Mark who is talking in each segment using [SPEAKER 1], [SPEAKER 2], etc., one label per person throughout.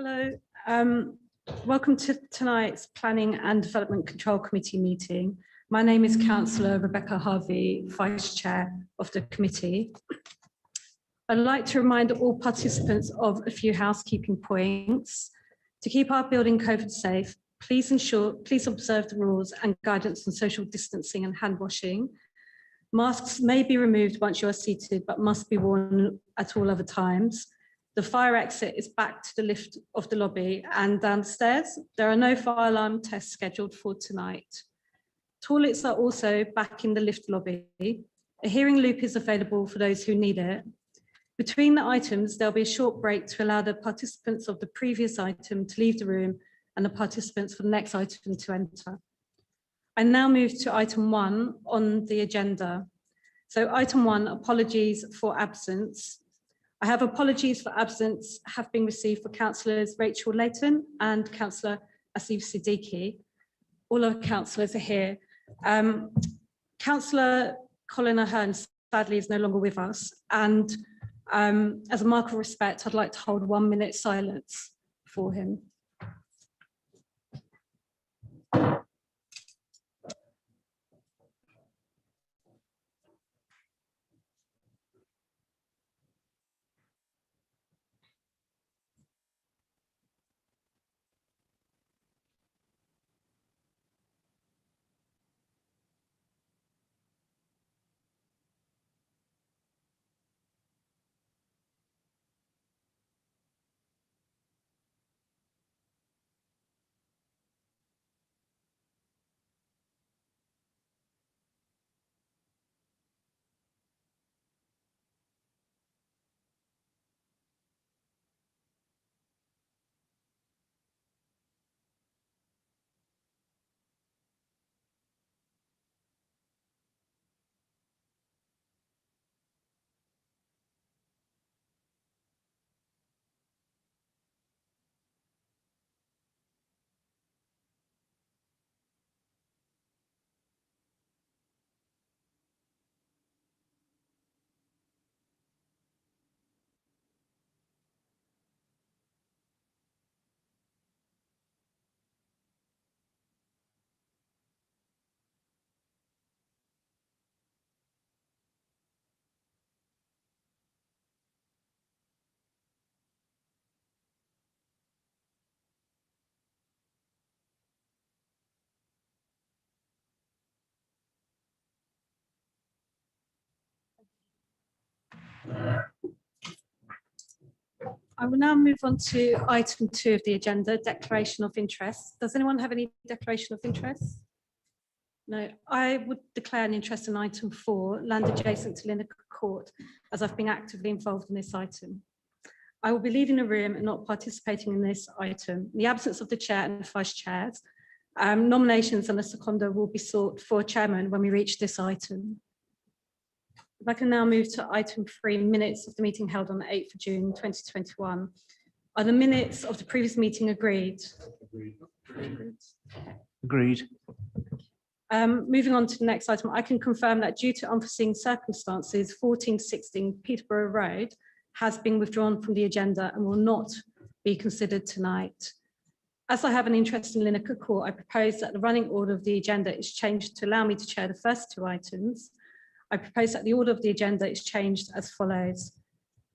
[SPEAKER 1] Hello, welcome to tonight's Planning and Development Control Committee meeting. My name is Councillor Rebecca Harvey, Vice Chair of the committee. I'd like to remind all participants of a few housekeeping points. To keep our building COVID safe, please observe the rules and guidance on social distancing and hand washing. Masks may be removed once you are seated, but must be worn at all other times. The fire exit is back to the lift of the lobby and downstairs. There are no fire alarm tests scheduled for tonight. Toilets are also back in the lift lobby. A hearing loop is available for those who need it. Between the items, there'll be a short break to allow the participants of the previous item to leave the room and the participants for the next item to enter. I now move to item 1 on the agenda. So item 1, apologies for absence. I have apologies for absence have been received for councillors Rachel Layton and councillor Asif Siddiqui. All our councillors are here. Councillor Colin Ahern sadly is no longer with us, and as a mark of respect, I'd like to hold 1 minute silence for him. I will now move on to item 2 of the agenda, declaration of interest. Does anyone have any declaration of interest? No, I would declare an interest in item 4, land adjacent to Lineker Court, as I've been actively involved in this item. I will be leaving the room and not participating in this item. In the absence of the chair and vice chairs, nominations and a seconder will be sought for chairman when we reach this item. If I can now move to item 3, minutes of the meeting held on the 8th of June 2021. Are the minutes of the previous meeting agreed?
[SPEAKER 2] Agreed.
[SPEAKER 1] Moving on to the next item, I can confirm that due to unforeseen circumstances, 1416 Peterborough Road has been withdrawn from the agenda and will not be considered tonight. As I have an interest in Lineker Court, I propose that the running order of the agenda is changed to allow me to chair the first 2 items. I propose that the order of the agenda is changed as follows.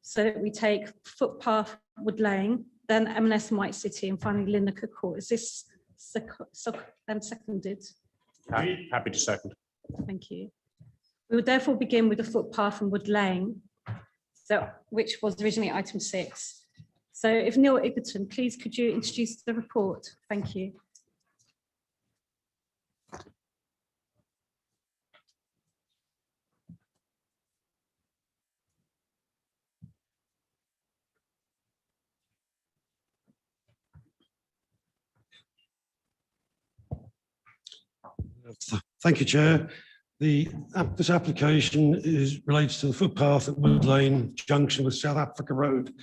[SPEAKER 1] So that we take Footpath, Wood Lane, then M&S and White City, and finally Lineker Court. Is this seconded?
[SPEAKER 2] Happy to second.
[SPEAKER 1] Thank you. We would therefore begin with the Footpath and Wood Lane, which was originally item 6. So if Neil Iggerton, please could you introduce the report? Thank you.
[SPEAKER 3] Thank you, Chair. This application relates to the footpath at Wood Lane junction with South Africa Road.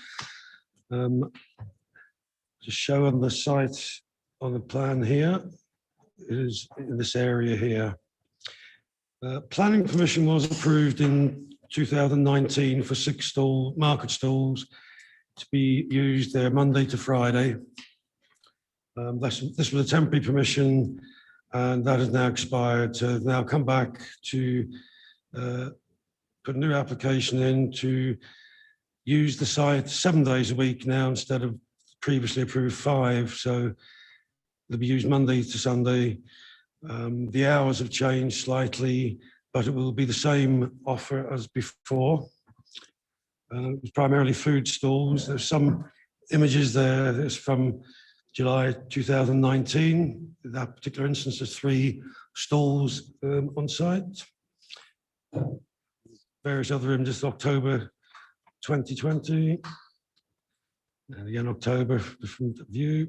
[SPEAKER 3] Just show on the site on the plan here is in this area here. Planning permission was approved in 2019 for 6 market stalls to be used there Monday to Friday. This was a temporary permission, and that has now expired. So they've now come back to put a new application in to use the site 7 days a week now instead of previously approved 5. So they'll be used Monday to Sunday. The hours have changed slightly, but it will be the same offer as before. It's primarily food stalls. There's some images there. There's from July 2019. That particular instance, there's 3 stalls on site. Various other images, October 2020. And again, October, different view.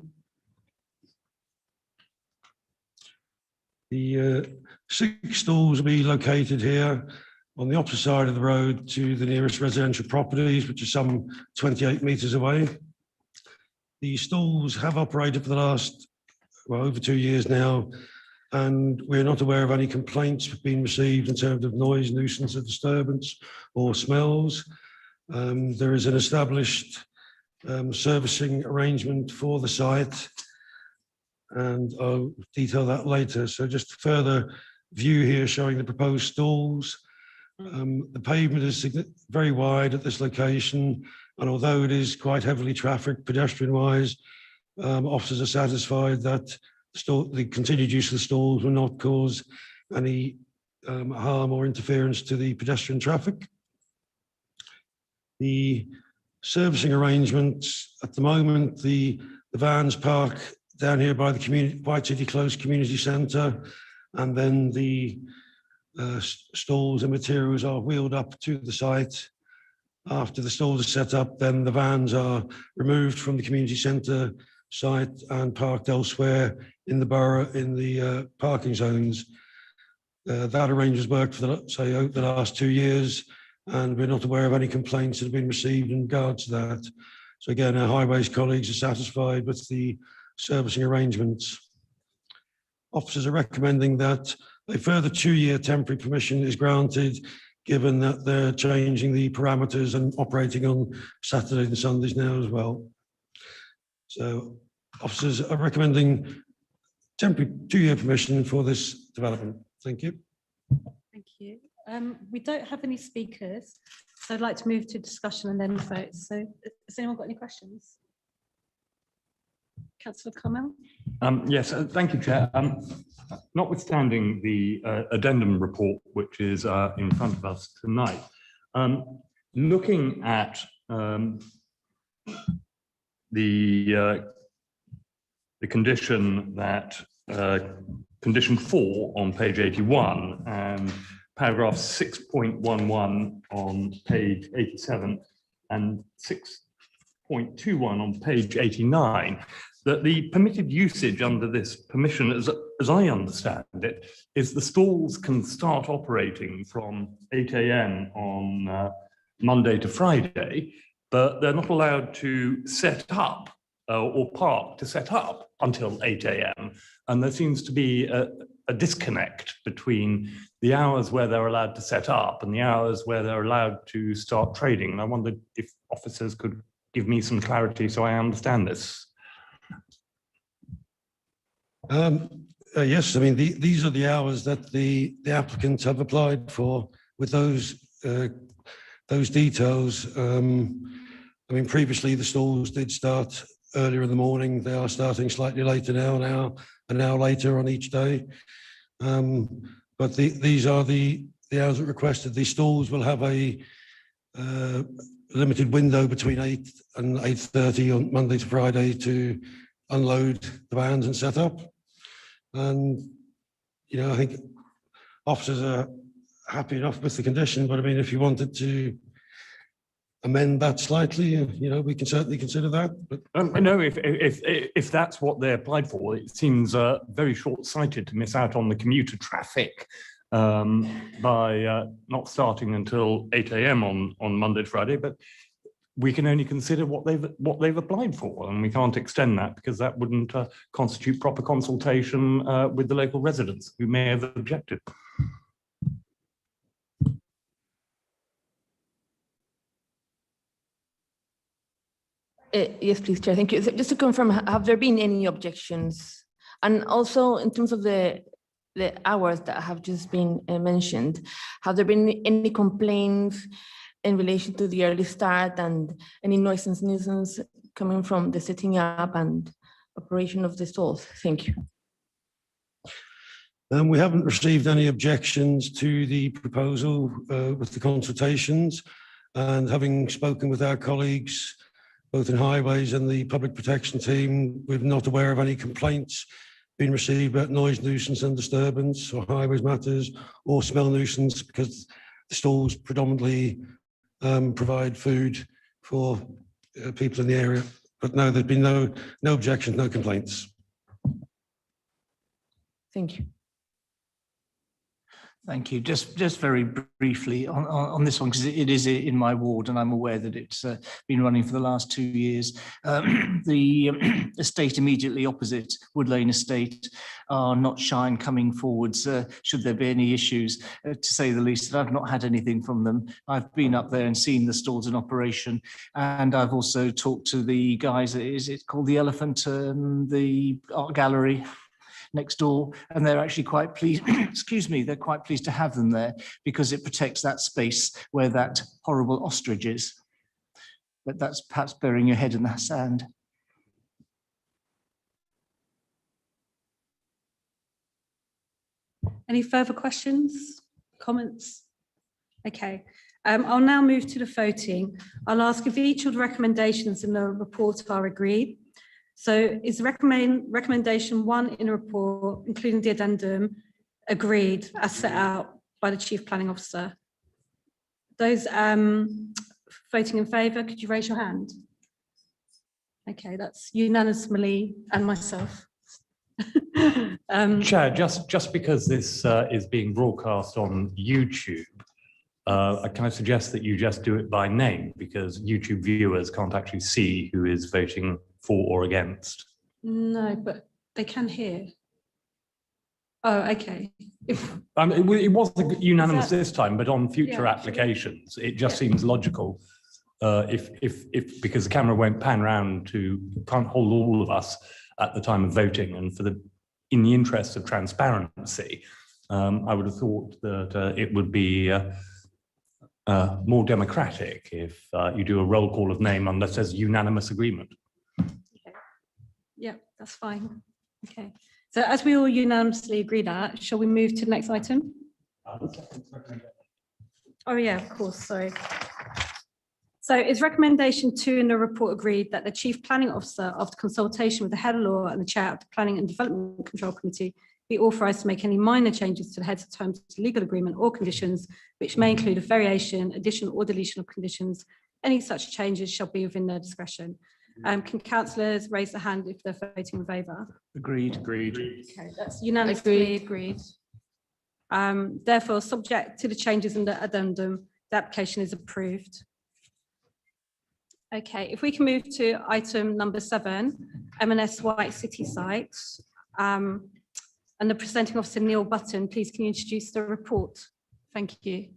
[SPEAKER 3] The 6 stalls will be located here on the opposite side of the road to the nearest residential properties, which are some 28 metres away. The stalls have operated for the last, well, over 2 years now, and we're not aware of any complaints being received in terms of noise, nuisance, or disturbance, or smells. There is an established servicing arrangement for the site, and I'll detail that later. So just a further view here showing the proposed stalls. The pavement is very wide at this location, and although it is quite heavily trafficked pedestrian-wise, officers are satisfied that the continued use of the stalls will not cause any harm or interference to the pedestrian traffic. The servicing arrangements at the moment, the vans park down here by the White City Close Community Centre, and then the stalls and materials are wheeled up to the site. After the stalls are set up, then the vans are removed from the community centre site and parked elsewhere in the borough in the parking zones. That arrangement's worked for the last 2 years, and we're not aware of any complaints that have been received in regards to that. So again, our highways colleagues are satisfied with the servicing arrangements. Officers are recommending that a further 2-year temporary permission is granted, given that they're changing the parameters and operating on Saturdays and Sundays now as well. So officers are recommending temporary 2-year permission for this development. Thank you.
[SPEAKER 1] Thank you. We don't have any speakers, so I'd like to move to discussion and then vote. So has anyone got any questions? Councillor Carmel?
[SPEAKER 4] Yes, thank you, Chair. Notwithstanding the addendum report, which is in front of us tonight, looking at the condition that condition 4 on page 81 and paragraph 6.11 on page 87 and 6.21 on page 89, that the permitted usage under this permission, as I understand it, is the stalls can start operating from 8 AM on Monday to Friday, but they're not allowed to set up or park to set up until 8 AM. And there seems to be a disconnect between the hours where they're allowed to set up and the hours where they're allowed to start trading. And I wondered if officers could give me some clarity so I understand this.
[SPEAKER 3] Yes, I mean, these are the hours that the applicants have applied for with those details. I mean, previously the stalls did start earlier in the morning. They are starting slightly later now, an hour later on each day. But these are the hours that requested. The stalls will have a limited window between 8 and 8:30 on Monday to Friday to unload the vans and set up. And, you know, I think officers are happy enough with the condition, but I mean, if you wanted to amend that slightly, you know, we can certainly consider that. But
[SPEAKER 4] no, if that's what they applied for, it seems very short-sighted to miss out on the commuter traffic by not starting until 8 AM on Monday to Friday. But we can only consider what they've applied for, and we can't extend that because that wouldn't constitute proper consultation with the local residents who may have objected.
[SPEAKER 5] Yes, please, Chair. Thank you. So just to confirm, have there been any objections? And also in terms of the hours that have just been mentioned, have there been any complaints in relation to the early start and any noise and nuisance coming from the setting up and operation of the stalls? Thank you.
[SPEAKER 3] We haven't received any objections to the proposal with the consultations, and having spoken with our colleagues both in highways and the public protection team, we're not aware of any complaints being received about noise nuisance and disturbance or highways matters or smell nuisance, because the stalls predominantly provide food for people in the area. But no, there's been no objections, no complaints.
[SPEAKER 5] Thank you.
[SPEAKER 6] Thank you. Just very briefly on this one, because it is in my ward and I'm aware that it's been running for the last 2 years. The estate immediately opposite Wood Lane Estate are not shy in coming forwards should there be any issues, to say the least. I've not had anything from them. I've been up there and seen the stalls in operation, and I've also talked to the guys, is it called the Elephant, the art gallery next door, and they're actually quite pleased, excuse me, they're quite pleased to have them there because it protects that space where that horrible ostrich is. But that's perhaps burying your head in the sand.
[SPEAKER 1] Any further questions, comments? Okay, I'll now move to the voting. I'll ask if each of the recommendations in the report are agreed. So is recommendation 1 in the report, including the addendum, agreed as set out by the Chief Planning Officer? Those voting in favour, could you raise your hand? Okay, that's unanimously, and myself.
[SPEAKER 2] Chair, just because this is being broadcast on YouTube, can I suggest that you just do it by name, because YouTube viewers can't actually see who is voting for or against?
[SPEAKER 1] No, but they can hear. Oh, okay.
[SPEAKER 2] It wasn't unanimous
[SPEAKER 1] that-
[SPEAKER 2] this time, but on future
[SPEAKER 1] Yeah,
[SPEAKER 2] applications, it just seems logical. If because the camera won't pan round can't hold all of us at the time of voting, and in the interest of transparency, I would have thought that it would be more democratic if you do a roll call of name unless there's unanimous agreement.
[SPEAKER 1] Okay. Yeah, that's fine. Okay. So as we all unanimously agree that, shall we move to the next item? Oh yeah, of course, sorry. So is recommendation 2 in the report agreed that the Chief Planning Officer, after consultation with the Head of Law and the Chair of the Planning and Development Control Committee, be authorised to make any minor changes to the heads of terms of legal agreement or conditions, which may include a variation, addition or deletion of conditions. Any such changes shall be within their discretion. Can councillors raise their hand if they're voting in favour?
[SPEAKER 6] Agreed.
[SPEAKER 1] Okay, that's unanimously agreed. Therefore, subject to the changes in the addendum, the application is approved. Okay, if we can move to item number 7, M&S White City site. And the presenting officer, Neil Button, please can you introduce the report? Thank you.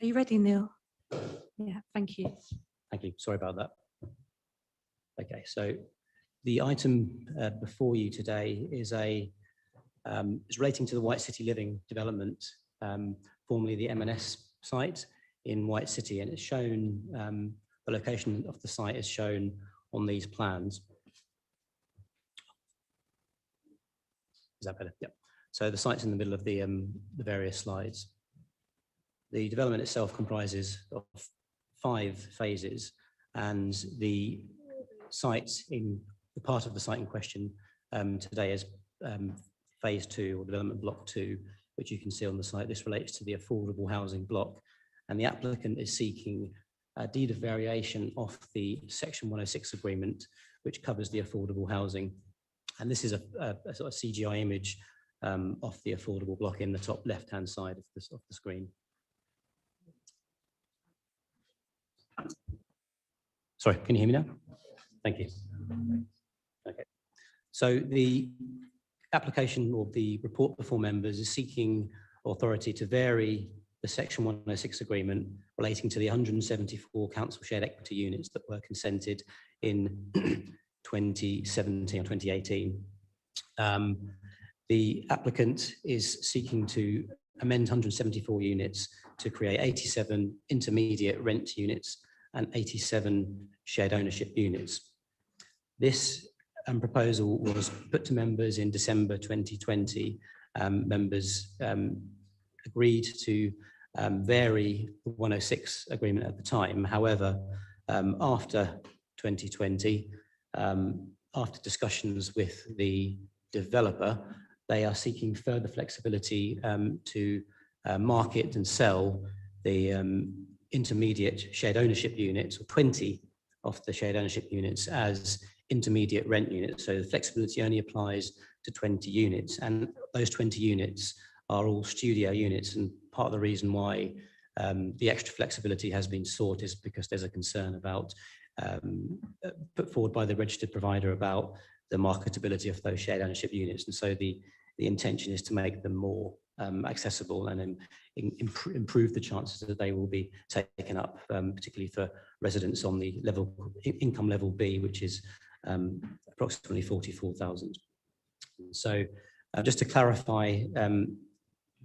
[SPEAKER 1] Are you ready, Neil? Yeah, thank you.
[SPEAKER 7] Thank you. Sorry about that. Okay, so the item before you today is is relating to the White City Living development, formerly the M&S site in White City, and it's shown, the location of the site is shown on these plans. Is that better? Yeah. So the site's in the middle of the various slides. The development itself comprises of 5 phases, and the site in the part of the site in question today is phase 2 or development block 2, which you can see on the site. This relates to the affordable housing block, and the applicant is seeking a deed of variation of the section 106 agreement, which covers the affordable housing. And this is a sort of CGI image of the affordable block in the top left-hand side of the screen. Sorry, can you hear me now? Thank you. Okay. So the application or the report before members is seeking authority to vary the section 106 agreement relating to the 174 council shared equity units that were consented in 2017 or 2018. The applicant is seeking to amend 174 units to create 87 intermediate rent units and 87 shared ownership units. This proposal was put to members in December 2020. Members agreed to vary the 106 agreement at the time. However, after 2020, after discussions with the developer, they are seeking further flexibility to market and sell the intermediate shared ownership units, or 20 of the shared ownership units, as intermediate rent units. So the flexibility only applies to 20 units, and those 20 units are all studio units. And part of the reason why the extra flexibility has been sought is because there's a concern about put forward by the registered provider about the marketability of those shared ownership units. And so the intention is to make them more accessible and improve the chances that they will be taken up, particularly for residents on the income level B, which is approximately 44,000. So just to clarify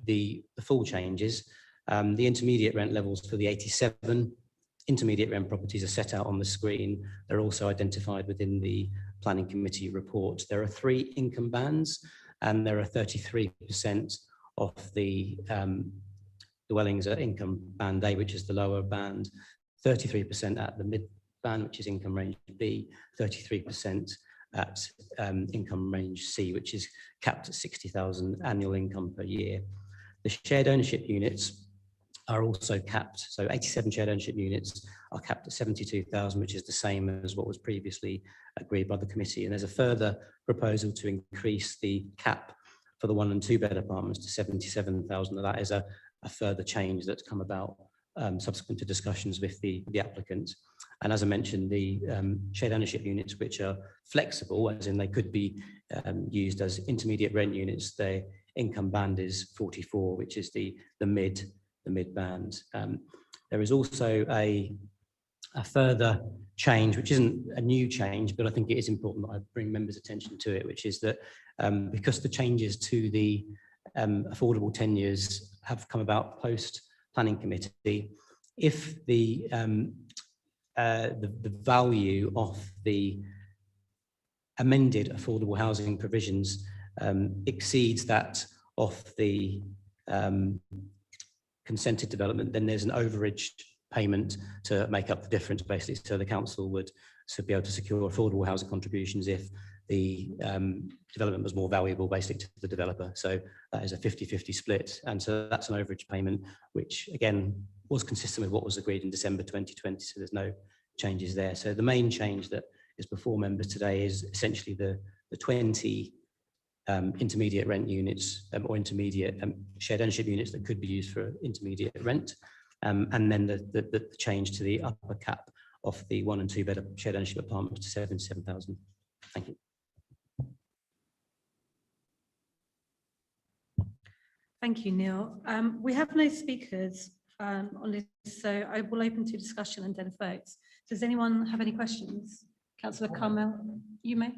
[SPEAKER 7] the full changes, the intermediate rent levels for the 87 intermediate rent properties are set out on the screen. They're also identified within the planning committee report. There are 3 income bands, and there are 33% of the dwellings at income band A, which is the lower band, 33% at the mid band, which is income range B, 33% at income range C, which is capped at 60,000 annual income per year. The shared ownership units are also capped. So 87 shared ownership units are capped at 72,000, which is the same as what was previously agreed by the committee. And there's a further proposal to increase the cap for the 1 and 2 bed apartments to 77,000. That is a further change that's come about subsequent to discussions with the applicant. And as I mentioned, the shared ownership units, which are flexible, as in they could be used as intermediate rent units, their income band is 44, which is the mid band. There is also a further change, which isn't a new change, but I think it is important that I bring members' attention to it, which is that because the changes to the affordable tenures have come about post planning committee, if the value of the amended affordable housing provisions exceeds that of the consented development, then there's an overage payment to make up the difference, basically. So the council would be able to secure affordable housing contributions if the development was more valuable, basically, to the developer. So that is a 50-50 split. And so that's an overage payment, which again was consistent with what was agreed in December 2020. So there's no changes there. So the main change that is before members today is essentially the 20 intermediate rent units or intermediate shared ownership units that could be used for intermediate rent, and then the change to the upper cap of the 1 and 2 bed shared ownership apartments to 77,000. Thank you.
[SPEAKER 1] Thank you, Neil. We have no speakers on this, so I will open to discussion and then votes. Does anyone have any questions? Councillor Carmel, you may.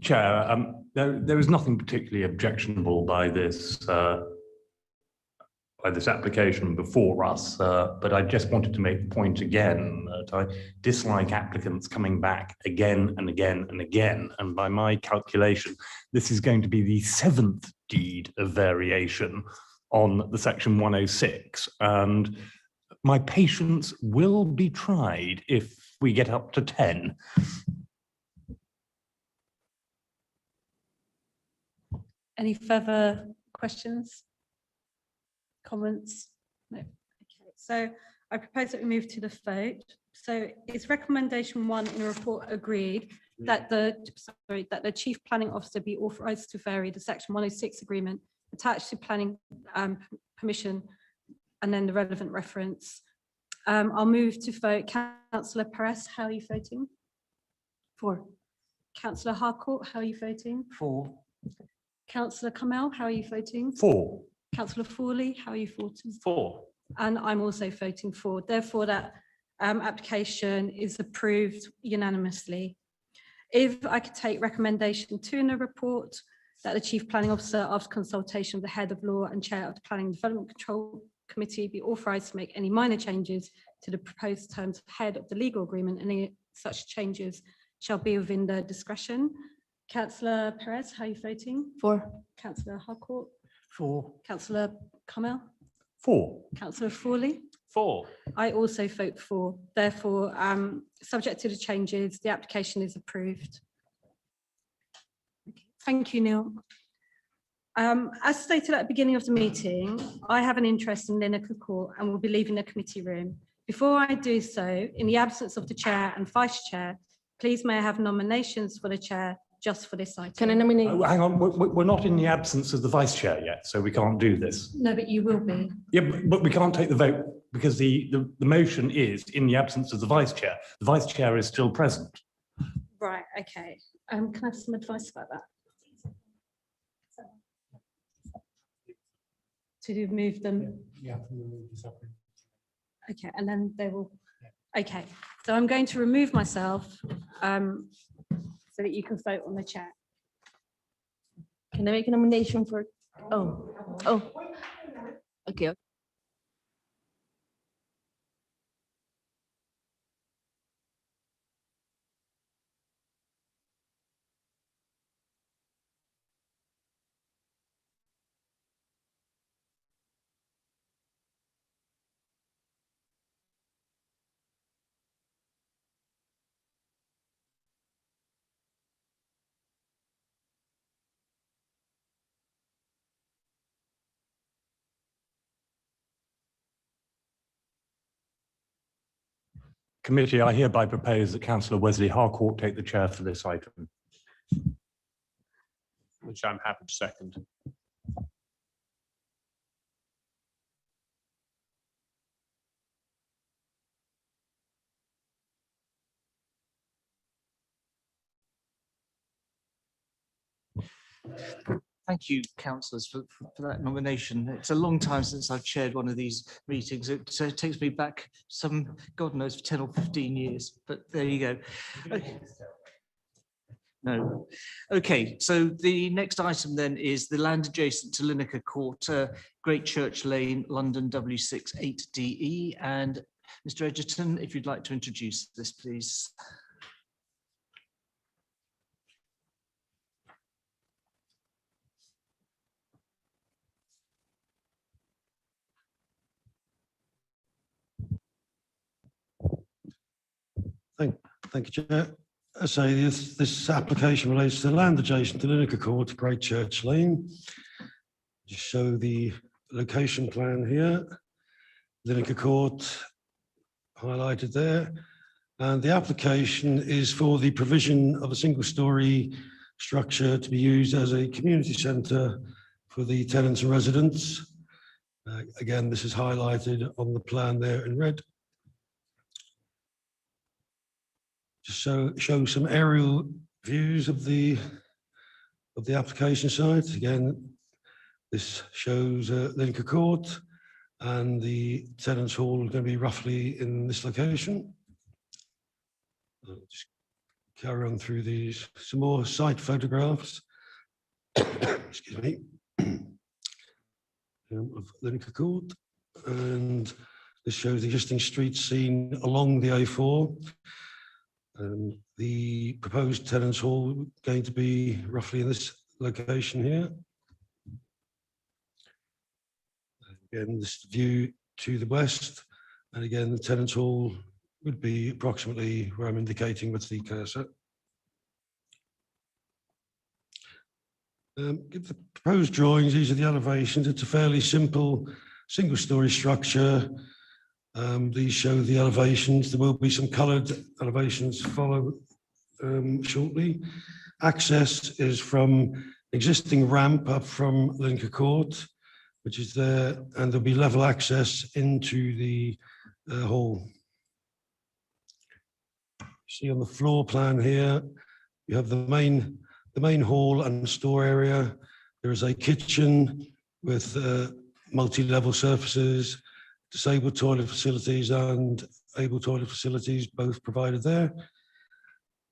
[SPEAKER 2] Chair, there is nothing particularly objectionable by this application before us, but I just wanted to make the point again that I dislike applicants coming back again and again and again. And by my calculation, this is going to be the 7th deed of variation on the section 106. And my patience will be tried if we get up to 10.
[SPEAKER 1] Any further questions? Comments? No. Okay, so I propose that we move to the vote. So is recommendation 1 in the report agreed that the Chief Planning Officer be authorised to vary the section 106 agreement attached to planning permission and then the relevant reference? I'll move to vote. Councillor Perez, how are you voting? 4. Councillor Harcourt, how are you voting?
[SPEAKER 6] 4.
[SPEAKER 1] Councillor Kamel, how are you voting?
[SPEAKER 2] 4.
[SPEAKER 1] Councillor Fawley, how are you voting?
[SPEAKER 4] 4.
[SPEAKER 1] And I'm also voting for. Therefore, that application is approved unanimously. If I could take recommendation 2 in the report, that the Chief Planning Officer, after consultation with the Head of Law and Chair of the Planning and Development Control Committee, be authorised to make any minor changes to the proposed terms ahead of the legal agreement, and any such changes shall be within their discretion. Councillor Perez, how are you voting?
[SPEAKER 5] 4.
[SPEAKER 1] Councillor Harcourt?
[SPEAKER 6] 4.
[SPEAKER 1] Councillor Kamel?
[SPEAKER 2] 4.
[SPEAKER 1] Councillor Fawley?
[SPEAKER 4] 4.
[SPEAKER 1] I also vote for. Therefore, subject to the changes, the application is approved. Okay. Thank you, Neil. As stated at the beginning of the meeting, I have an interest in Lineker Court and will be leaving the committee room. Before I do so, in the absence of the chair and vice chair, please may I have nominations for the chair just for this item?
[SPEAKER 5] Can I nominate?
[SPEAKER 2] Oh, hang on, we're not in the absence of the vice chair yet, so we can't do this.
[SPEAKER 1] No, but you will be.
[SPEAKER 2] Yeah, but we can't take the vote because the motion is in the absence of the vice chair. The vice chair is still present.
[SPEAKER 1] Right, okay. Can I have some advice about that? To move them?
[SPEAKER 8] Yeah.
[SPEAKER 1] Okay, and then they will, okay. So I'm going to remove myself so that you can vote on the chair.
[SPEAKER 5] Can I make a nomination for? Oh. Okay.
[SPEAKER 2] Committee, I hereby propose that Councillor Wesley Harcourt take the chair for this item.
[SPEAKER 8] Which I'm happy to second.
[SPEAKER 6] Thank you, councillors, for that nomination. It's a long time since I've chaired one of these meetings. It takes me back some, God knows, 10 or 15 years, but there you go. Okay. No. Okay, so the next item then is the land adjacent to Lineker Court, Great Church Lane, London W6 8DE. And Mr. Edgerton, if you'd like to introduce this, please.
[SPEAKER 3] Thank you, Chair. I say this application relates to land adjacent to Lineker Court, Great Church Lane. Just show the location plan here. Lineker Court highlighted there. And the application is for the provision of a single-storey structure to be used as a community centre for the tenants and residents. Again, this is highlighted on the plan there in red. Just show some aerial views of the application site. Again, this shows Lineker Court, and the tenants hall are going to be roughly in this location. I'll just carry on through these. Some more site photographs. Excuse me. Of Lincoln Court, and this shows the existing street scene along the A4. The proposed tenants hall going to be roughly in this location here. Again, this view to the west, and again, the tenants hall would be approximately where I'm indicating with the cursor. The proposed drawings, these are the elevations. It's a fairly simple single-story structure. These show the elevations. There will be some coloured elevations follow shortly. Access is from existing ramp up from Lincoln Court, which is there, and there'll be level access into the hall. See on the floor plan here, you have the main hall and store area. There is a kitchen with multi-level surfaces, disabled toilet facilities and able toilet facilities both provided there.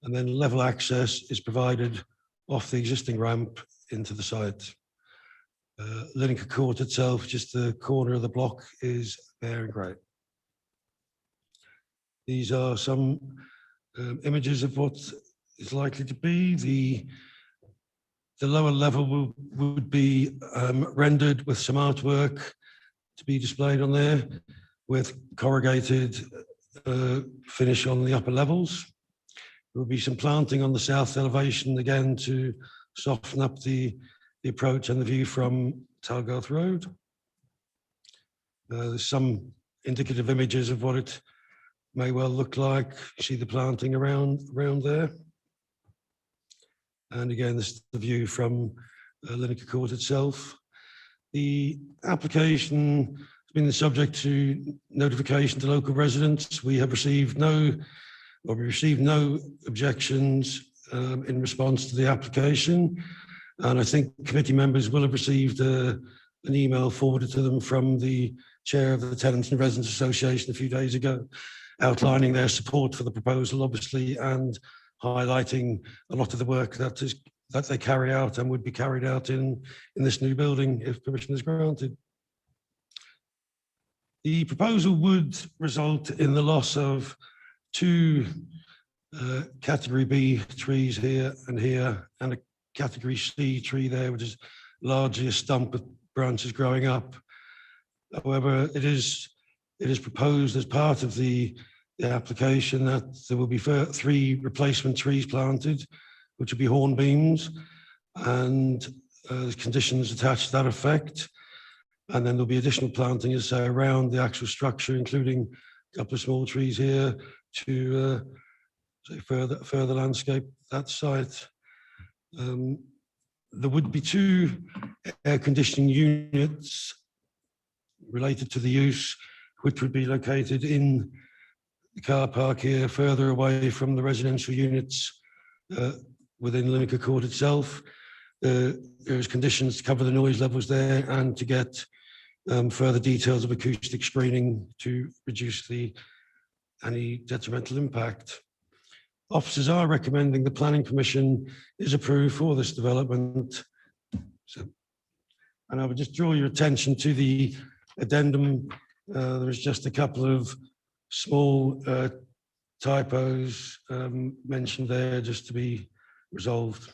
[SPEAKER 3] And then level access is provided off the existing ramp into the site. Lincoln Court itself, just the corner of the block, is bare and grey. These are some images of what is likely to be. The lower level would be rendered with some artwork to be displayed on there with corrugated finish on the upper levels. There will be some planting on the south elevation again to soften up the approach and the view from Talgarth Road. There's some indicative images of what it may well look like. You see the planting around there. And again, this is the view from Lincoln Court itself. The application has been the subject to notification to local residents. We received no objections in response to the application. And I think committee members will have received an email forwarded to them from the chair of the Tenants and Residents Association a few days ago, outlining their support for the proposal, obviously, and highlighting a lot of the work that they carry out and would be carried out in this new building if permission is granted. The proposal would result in the loss of two category B trees here, and a category C tree there, which is largely a stump with branches growing up. However, it is proposed as part of the application that there will be 3 replacement trees planted, which will be hornbeams, and conditions attached to that effect. And then there'll be additional planting, as I say, around the actual structure, including a couple of small trees here to further landscape that site. There would be 2 air conditioning units related to the use, which would be located in the car park here, further away from the residential units within Lincoln Court itself. There's conditions to cover the noise levels there and to get further details of acoustic screening to reduce any detrimental impact. Officers are recommending the planning permission is approved for this development. And I would just draw your attention to the addendum. There is just a couple of small typos mentioned there, just to be resolved,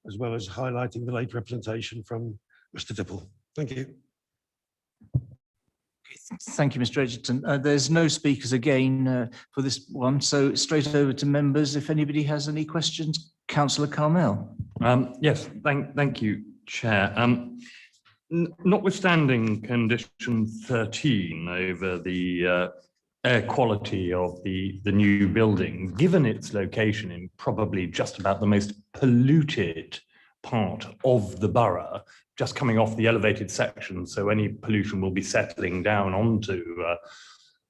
[SPEAKER 3] as well as highlighting the late representation from Mr. Dipple. Thank you.
[SPEAKER 6] Thank you, Mr. Edgerton. There's no speakers again for this one, so straight over to members. If anybody has any questions, Councillor Carmel.
[SPEAKER 4] Yes, thank you, Chair. Notwithstanding condition 13 over the air quality of the new building, given its location in probably just about the most polluted part of the borough, just coming off the elevated section, so any pollution will be settling down onto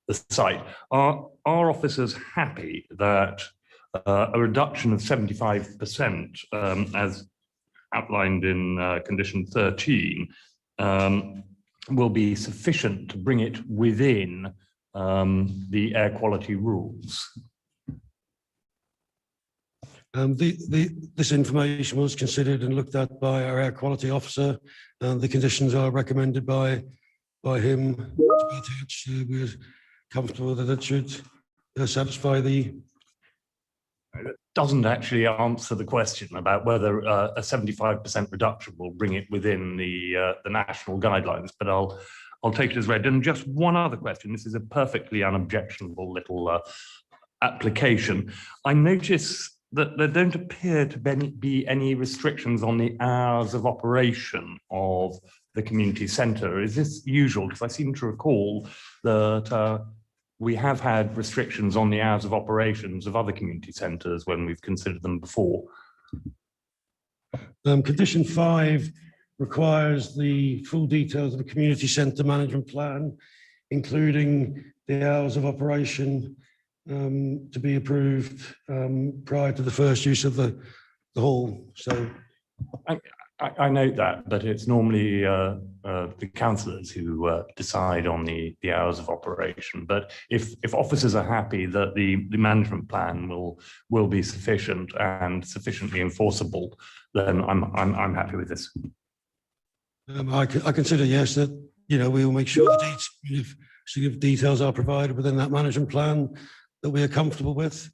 [SPEAKER 4] the site. Are officers happy that a reduction of 75%, as outlined in condition 13,
[SPEAKER 2] will be sufficient to bring it within the air quality rules?
[SPEAKER 3] This information was considered and looked at by our air quality officer, and the conditions are recommended by him to be attached. We're comfortable that it should satisfy the.
[SPEAKER 2] It doesn't actually answer the question about whether a 75% reduction will bring it within the national guidelines, but I'll take it as read. And just one other question. This is a perfectly unobjectionable little application. I notice that there don't appear to be any restrictions on the hours of operation of the community centre. Is this usual? Because I seem to recall that we have had restrictions on the hours of operations of other community centres when we've considered them before.
[SPEAKER 3] Condition 5 requires the full details of the community centre management plan, including the hours of operation, to be approved prior to the first use of the hall. So
[SPEAKER 2] I note that, but it's normally the councillors who decide on the hours of operation. But if officers are happy that the management plan will be sufficient and sufficiently enforceable, then I'm happy with this.
[SPEAKER 3] I consider, yes, that we will make sure the details are provided within that management plan that we are comfortable with.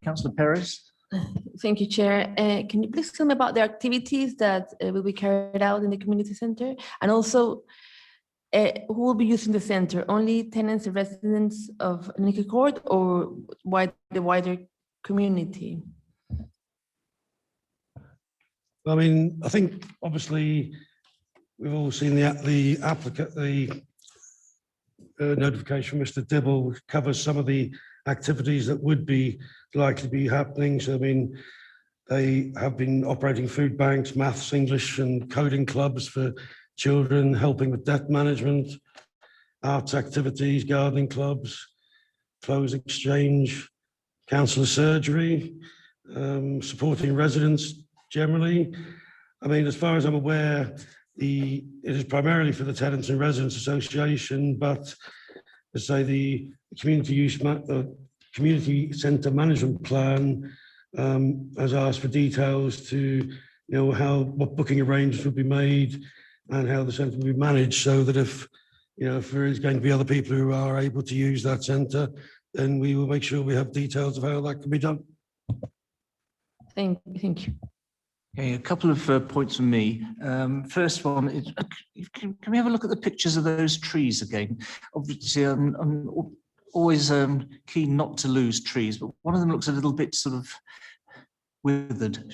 [SPEAKER 6] Councillor Perez.
[SPEAKER 5] Thank you, Chair. Can you please tell me about the activities that will be carried out in the community centre? And also, who will be using the centre? Only tenants and residents of Nickel Court, or the wider community?
[SPEAKER 3] I mean, I think obviously we've all seen the notification from Mr. Dibble covers some of the activities that would be likely to be happening. So, I mean, they have been operating food banks, maths, English and coding clubs for children, helping with debt management, arts activities, gardening clubs, clothes exchange, counsellor surgery, supporting residents generally. I mean, as far as I'm aware, it is primarily for the Tenants and Residents Association, but as I say, the community centre management plan has asked for details to what booking arrangements will be made and how the centre will be managed, so that if there is going to be other people who are able to use that centre, then we will make sure we have details of how that can be done.
[SPEAKER 5] Thank you.
[SPEAKER 6] Okay, a couple of points from me. First one is, can we have a look at the pictures of those trees again? Obviously, I'm always keen not to lose trees, but one of them looks a little bit sort of withered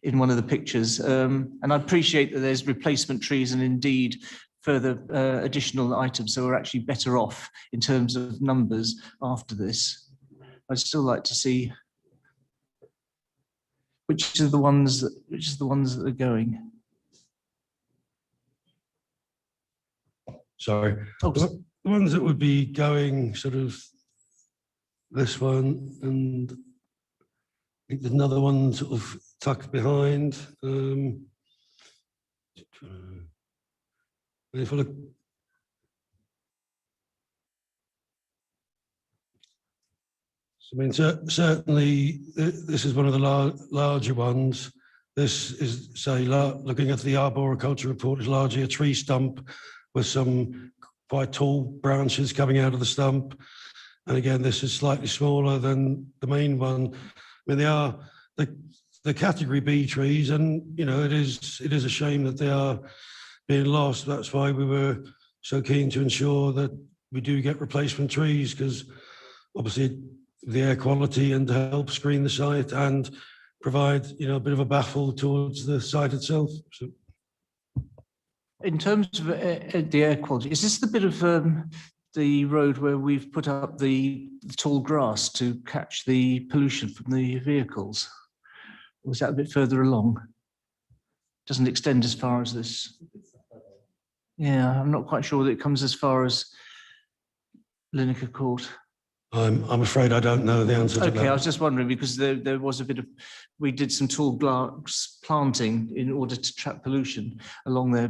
[SPEAKER 6] in one of the pictures. And I appreciate that there's replacement trees and indeed further additional items, so we're actually better off in terms of numbers after this. I'd still like to see which are the ones that are going.
[SPEAKER 3] Sorry.
[SPEAKER 6] Oh,
[SPEAKER 3] The ones that would be going, sort of this one, and I think there's another one sort of tucked behind. If I look, I mean, certainly this is one of the larger ones. This is, say, looking at the arboriculture report, is largely a tree stump with some quite tall branches coming out of the stump. And again, this is slightly smaller than the main one. I mean, they are the category B trees, and it is a shame that they are being lost. That's why we were so keen to ensure that we do get replacement trees, because obviously the air quality and to help screen the site and provide a bit of a baffle towards the site itself. So.
[SPEAKER 6] In terms of the air quality, is this the bit of the road where we've put up the tall grass to catch the pollution from the vehicles? Or is that a bit further along? Doesn't extend as far as this. Yeah, I'm not quite sure that it comes as far as Lineker Court.
[SPEAKER 3] I'm afraid I don't know the answer to
[SPEAKER 6] Okay, I
[SPEAKER 3] that.
[SPEAKER 6] was just wondering because there was a bit of, we did some tall glass planting in order to trap pollution along there,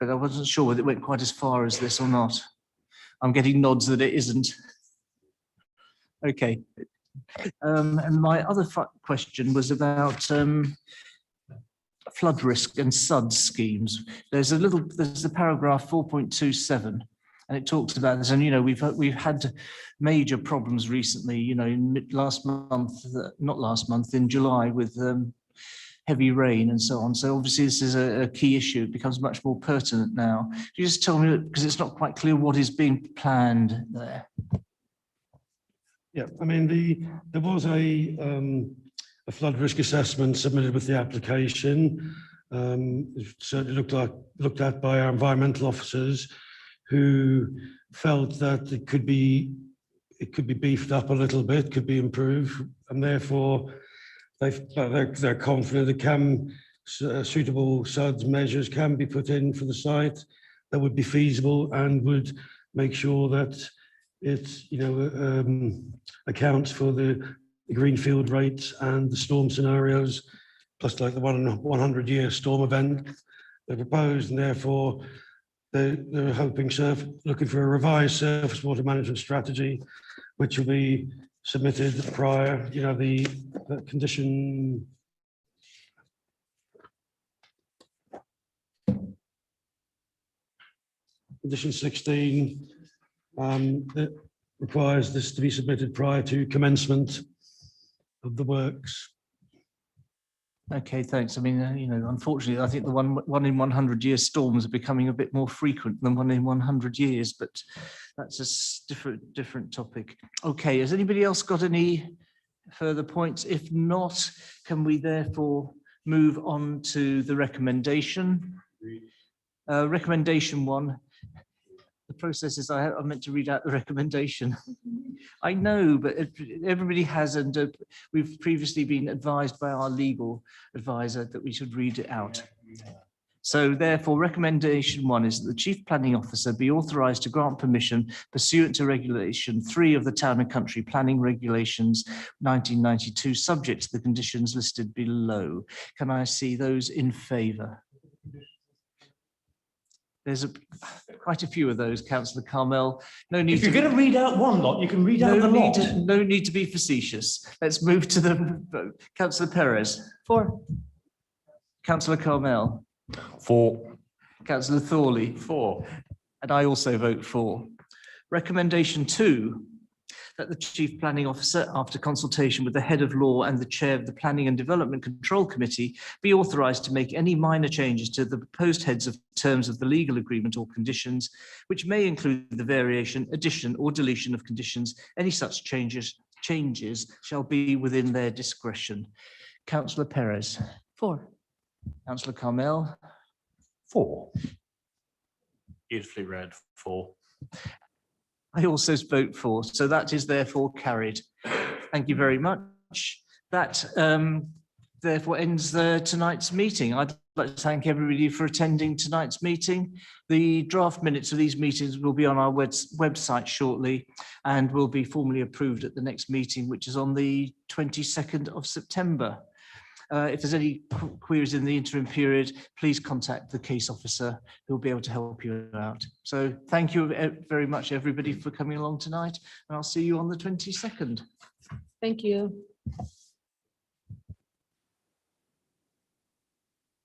[SPEAKER 6] but I wasn't sure whether it went quite as far as this or not. I'm getting nods that it isn't. Okay. And my other question was about flood risk and SUD schemes. There's the paragraph 4.27. And it talks about this, and we've had major problems recently. Last month, not last month, in July with heavy rain and so on. So obviously this is a key issue. It becomes much more pertinent now. Can you just tell me, because it's not quite clear what is being planned there?
[SPEAKER 3] Yeah, I mean there was a flood risk assessment submitted with the application. It certainly looked at by our environmental officers, who felt that it could be beefed up a little bit, could be improved, and therefore they're confident that suitable SUDS measures can be put in for the site that would be feasible and would make sure that it accounts for the greenfield rates and the storm scenarios, plus like the 100-year storm event they proposed, and therefore they're looking for a revised surface water management strategy, which will be submitted prior, the condition. Condition 16 that requires this to be submitted prior to commencement of the works.
[SPEAKER 6] Okay, thanks. I mean, unfortunately, I think the one in 100 year storms are becoming a bit more frequent than 1 in 100 years, but that's a different topic. Okay, has anybody else got any further points? If not, can we therefore move on to the recommendation? Recommendation 1. The process is I meant to read out the recommendation. I know, but everybody has, and we've previously been advised by our legal advisor that we should read it out. So therefore, recommendation 1 is that the Chief Planning Officer be authorised to grant permission pursuant to Regulation 3 of the Town and Country Planning Regulations 1992, subject to the conditions listed below. Can I see those in favour? There's quite a few of those, Councillor Carmel. No need.
[SPEAKER 2] If you're going to read out one lot, you can read out the lot.
[SPEAKER 6] No need to be facetious. Let's move to the vote. Councillor Perez.
[SPEAKER 5] 4.
[SPEAKER 6] Councillor Carmel.
[SPEAKER 2] 4.
[SPEAKER 6] Councillor Thorley.
[SPEAKER 2] 4.
[SPEAKER 6] And I also vote 4. Recommendation 2, that the Chief Planning Officer, after consultation with the Head of Law and the Chair of the Planning and Development Control Committee, be authorised to make any minor changes to the proposed heads of terms of the legal agreement or conditions, which may include the variation, addition or deletion of conditions. Any such changes shall be within their discretion. Councillor Perez.
[SPEAKER 5] 4.
[SPEAKER 6] Councillor Carmel.
[SPEAKER 2] 4.
[SPEAKER 4] Beautifully read. 4.
[SPEAKER 6] I also vote 4, so that is therefore carried. Thank you very much. That therefore ends tonight's meeting. I'd like to thank everybody for attending tonight's meeting. The draft minutes of these meetings will be on our website shortly and will be formally approved at the next meeting, which is on the 22nd of September. If there's any queries in the interim period, please contact the case officer who will be able to help you out. So thank you very much, everybody, for coming along tonight, and I'll see you on the 22nd.
[SPEAKER 1] Thank you.